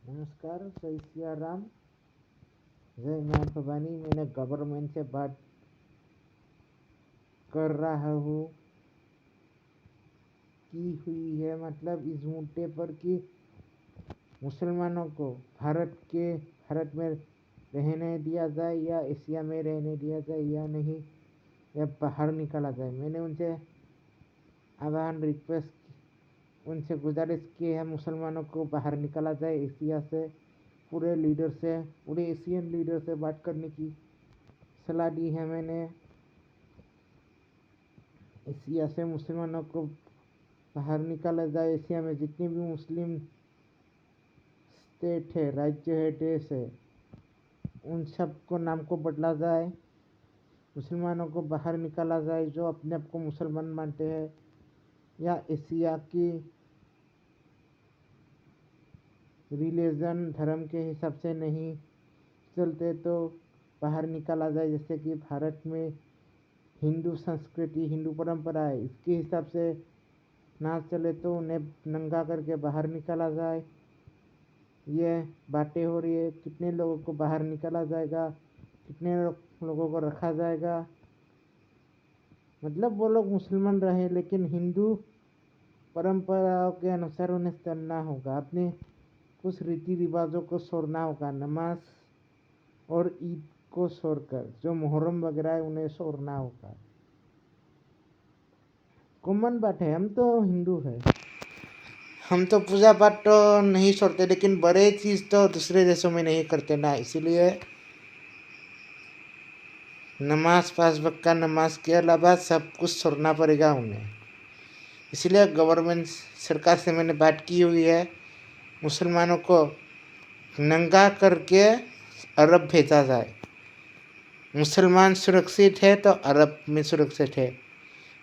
नमस्कार, जय सिया राम। जय माँ भवानी। मैंने गवर्नमेंट से बात कर रहा हूँ की हुई है, मतलब इस मुद्दे पर कि मुसलमानों को भारत में रहने दिया जाए या एशिया में रहने दिया जाए या नहीं, या बाहर निकाला जाए। मैंने उनसे उनसे गुजारिश की है मुसलमानों को बाहर निकाला जाए एशिया से। पूरे एशियन लीडर से बात करने की सलाह दी है मैंने। एशिया से मुसलमानों को बाहर निकाला जाए। एशिया में जितने भी मुस्लिम स्टेट है, राज्य है, देश है, उन सब को नाम को बदला जाए। मुसलमानों को बाहर निकाला जाए जो अपने आप को मुसलमान मानते हैं, या एशिया की रिलीजन धर्म के हिसाब से नहीं चलते तो बाहर निकाला जाए। जैसे कि भारत में हिंदू संस्कृति, हिंदू परंपरा है, इसके हिसाब से ना चले तो उन्हें नंगा करके बाहर निकाला जाए। ये बातें हो रही है, कितने लोगों को बाहर निकाला जाएगा, कितने लोगों को रखा जाएगा। मतलब वो लोग मुसलमान रहे लेकिन हिंदू परंपराओं के अनुसार उन्हें चलना होगा। अपने कुछ रीति रिवाजों को छोड़ना होगा। नमाज और ईद को छोड़कर जो मुहर्रम वगैरह है उन्हें छोड़ना होगा। कॉमन बात है, हम तो हिंदू है, हम तो पूजा पाठ तो नहीं छोड़ते, लेकिन बड़े चीज़ तो दूसरे देशों में नहीं करते ना, इसीलिए नमाज 5 वक्त का नमाज के अलावा सब कुछ छोड़ना पड़ेगा उन्हें। इसलिए गवर्नमेंट सरकार से मैंने बात की हुई है, मुसलमानों को नंगा करके अरब भेजा जाए। मुसलमान सुरक्षित है तो अरब में सुरक्षित है।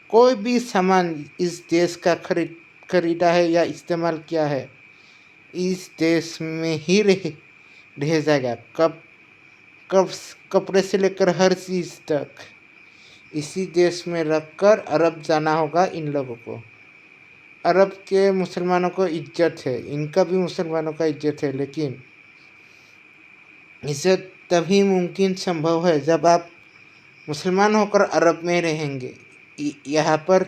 कोई भी सामान इस देश का खरीदा है या इस्तेमाल किया है, इस देश में ही रह जाएगा। कब कपड़े से लेकर हर चीज़ तक इसी देश में रखकर अरब जाना होगा इन लोगों को। अरब के मुसलमानों को इज्जत है, इनका भी मुसलमानों का इज्जत है, लेकिन इज्जत तभी मुमकिन संभव है जब आप मुसलमान होकर अरब में रहेंगे। यहाँ पर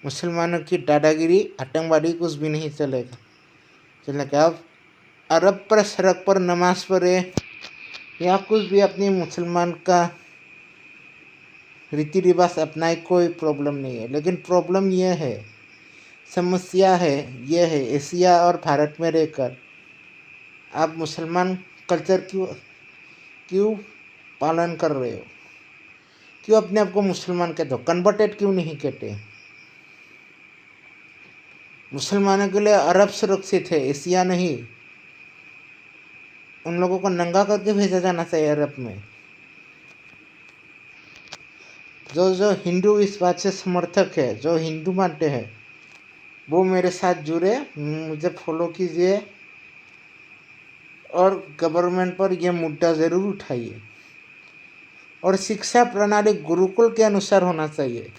मुसलमानों की दादागिरी, आतंकवादी कुछ भी नहीं चलेगा। अब अरब पर सड़क पर नमाज पढ़े या कुछ भी अपनी मुसलमान का रीति रिवाज अपनाए, कोई प्रॉब्लम नहीं है। लेकिन प्रॉब्लम यह है, समस्या है, यह है एशिया और भारत में रहकर आप मुसलमान कल्चर क्यों पालन कर रहे हो? क्यों अपने आप को मुसलमान कहते हो? कन्वर्टेड क्यों नहीं कहते? मुसलमानों के लिए अरब सुरक्षित है, एशिया नहीं। उन लोगों को नंगा करके भेजा जाना चाहिए अरब में। जो हिंदू इस बात से समर्थक है, जो हिंदू मानते हैं, वो मेरे साथ जुड़े, मुझे फॉलो कीजिए और गवर्नमेंट पर यह मुद्दा ज़रूर उठाइए। और शिक्षा प्रणाली गुरुकुल के अनुसार होना चाहिए।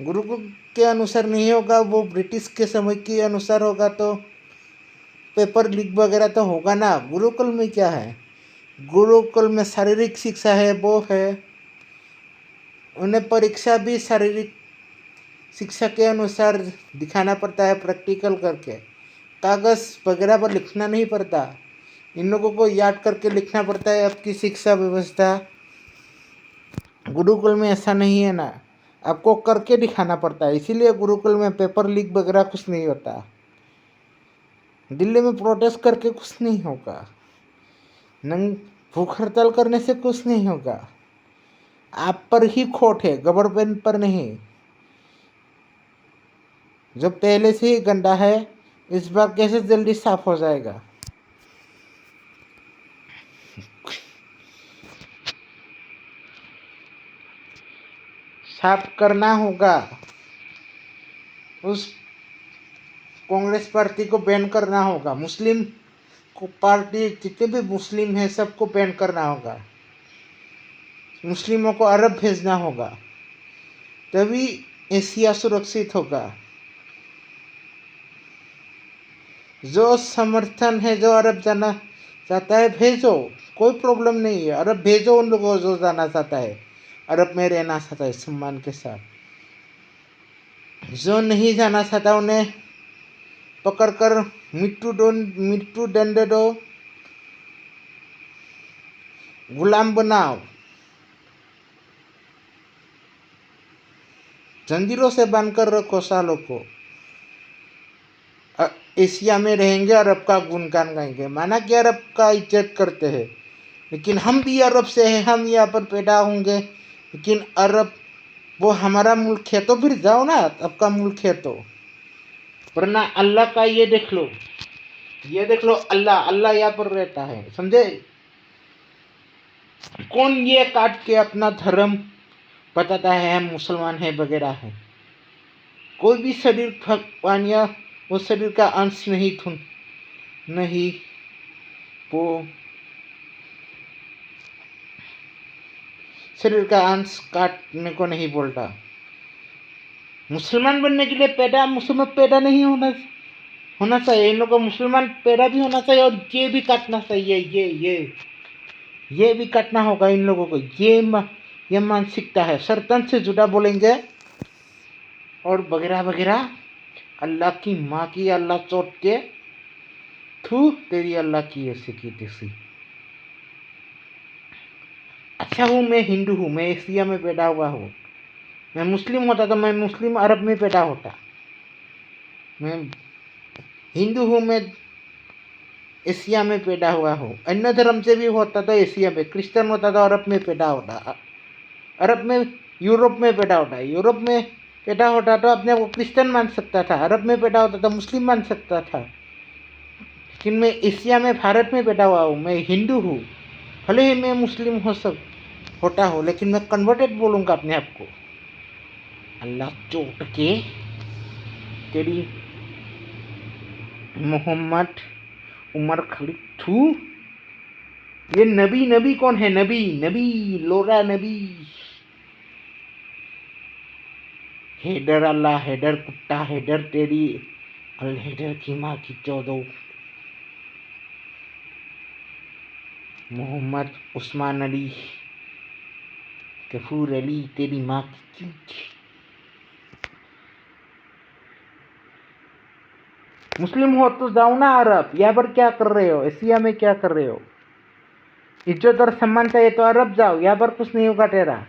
गुरुकुल के अनुसार नहीं होगा, वो ब्रिटिश के समय के अनुसार होगा तो पेपर लीक वगैरह तो होगा ना। गुरुकुल में क्या है? गुरुकुल में शारीरिक शिक्षा है, वो है। उन्हें परीक्षा भी शारीरिक शिक्षा के अनुसार दिखाना पड़ता है, प्रैक्टिकल करके। कागज़ वगैरह पर लिखना नहीं पड़ता, इन लोगों को याद करके लिखना पड़ता है। आपकी शिक्षा व्यवस्था गुरुकुल में ऐसा नहीं है ना, आपको करके दिखाना पड़ता है। इसीलिए गुरुकुल में पेपर लीक वगैरह कुछ नहीं होता। दिल्ली में प्रोटेस्ट करके कुछ नहीं होगा, भूख हड़ताल करने से कुछ नहीं होगा। आप पर ही खोट है, गवर्नमेंट पर नहीं। जो पहले से ही गंदा है, इस बार कैसे जल्दी साफ हो जाएगा? साफ करना होगा। उस कांग्रेस पार्टी को बैन करना होगा। मुस्लिम को पार्टी जितने भी मुस्लिम हैं सबको बैन करना होगा। मुस्लिमों को अरब भेजना होगा, तभी एशिया सुरक्षित होगा। जो समर्थन है, जो अरब जाना चाहता है भेजो, कोई प्रॉब्लम नहीं है। अरब भेजो उन लोगों को जो जाना चाहता है, अरब में रहना चाहता है सम्मान के साथ। जो नहीं जाना चाहता उन्हें पकड़कर मृत्यु दंड दो, गुलाम बनाओ, जंजीरों से बांधकर रखो सालों को। एशिया में रहेंगे, अरब का गुणगान गाएंगे, माना कि अरब का इज्जत करते हैं, लेकिन हम भी अरब से हैं, हम यहाँ पर पैदा होंगे, लेकिन अरब वो हमारा मुल्क है, तो फिर जाओ ना, आपका मुल्क है तो। वरना अल्लाह का ये देख लो, ये देख लो, अल्लाह अल्लाह यहाँ पर रहता है, समझे? कौन ये काट के अपना धर्म बताता है हम मुसलमान हैं वगैरह है? कोई भी शरीर भगवान या वो शरीर का अंश नहीं नहीं वो शरीर का अंश काटने को नहीं बोलता। मुसलमान बनने के लिए मुसलमान पैदा नहीं होना चाहिए। इन लोगों को मुसलमान पैदा भी होना चाहिए और ये भी काटना चाहिए। ये भी काटना होगा इन लोगों को। ये मानसिकता है, शैतान से जुड़ा बोलेंगे और वगैरह वगैरह। अल्लाह की माँ की अल्लाह चोट के, थू तेरी अल्लाह की ऐसी की तैसी। अच्छा हूँ, मैं हिंदू हूँ, मैं एशिया में पैदा हुआ हूँ। मैं मुस्लिम होता तो मैं मुस्लिम अरब में पैदा होता। मैं हिंदू हूँ, मैं एशिया में पैदा हुआ हूँ। अन्य धर्म से भी होता तो एशिया में, क्रिश्चियन होता तो अरब में पैदा होता। अरब में यूरोप में पैदा होता, यूरोप में पैदा होता तो अपने को क्रिश्चियन मान सकता था। अरब में पैदा होता तो मुस्लिम मान सकता था। लेकिन मैं एशिया में, भारत में पैदा हुआ हूँ, मैं हिंदू हूँ। भले ही मैं मुस्लिम होता हूँ, लेकिन मैं कन्वर्टेड बोलूँगा अपने आप को। अल्लाह चोट के तेरी मोहम्मद उमर खलीद, थू। ये नबी कौन है? नबी लोरा नबी। हैदर अल्लाह, हैदर कुत्ता, हैदर तेरी अल हैदर की माँ की चौदह। मोहम्मद उस्मान अली, गफूर अली, तेरी माँ की चीज। मुस्लिम हो तो जाओ ना अरब। यहाँ पर क्या कर रहे हो? एशिया में क्या कर रहे हो? इज्जत और सम्मान चाहिए तो अरब जाओ, यहाँ पर कुछ नहीं होगा तेरा।